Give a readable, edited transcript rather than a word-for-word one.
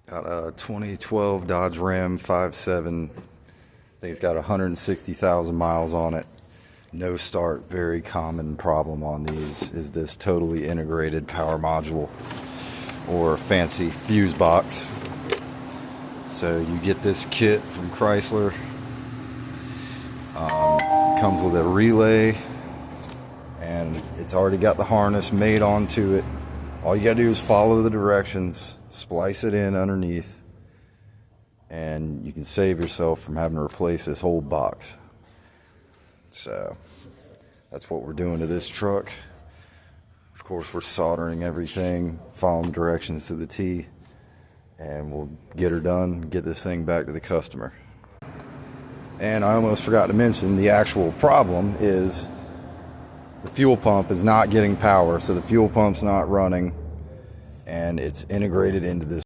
Got a 2012 Dodge Ram 5.7. I think it's got 160,000 miles on it. No start. Very common problem on these is this totally integrated power module or fancy fuse box. So you get this kit from Chrysler. Comes with a relay, and it's already got the harness made onto it. All you gotta do is follow the directions, splice it in underneath, and you can save yourself from having to replace this whole box. So that's what we're doing to this truck. Of course, we're soldering everything, following directions to the T, and we'll get her done, get this thing back to the customer. And I almost forgot to mention, the actual problem is the fuel pump is not getting power, so the fuel pump's not running, and it's integrated into this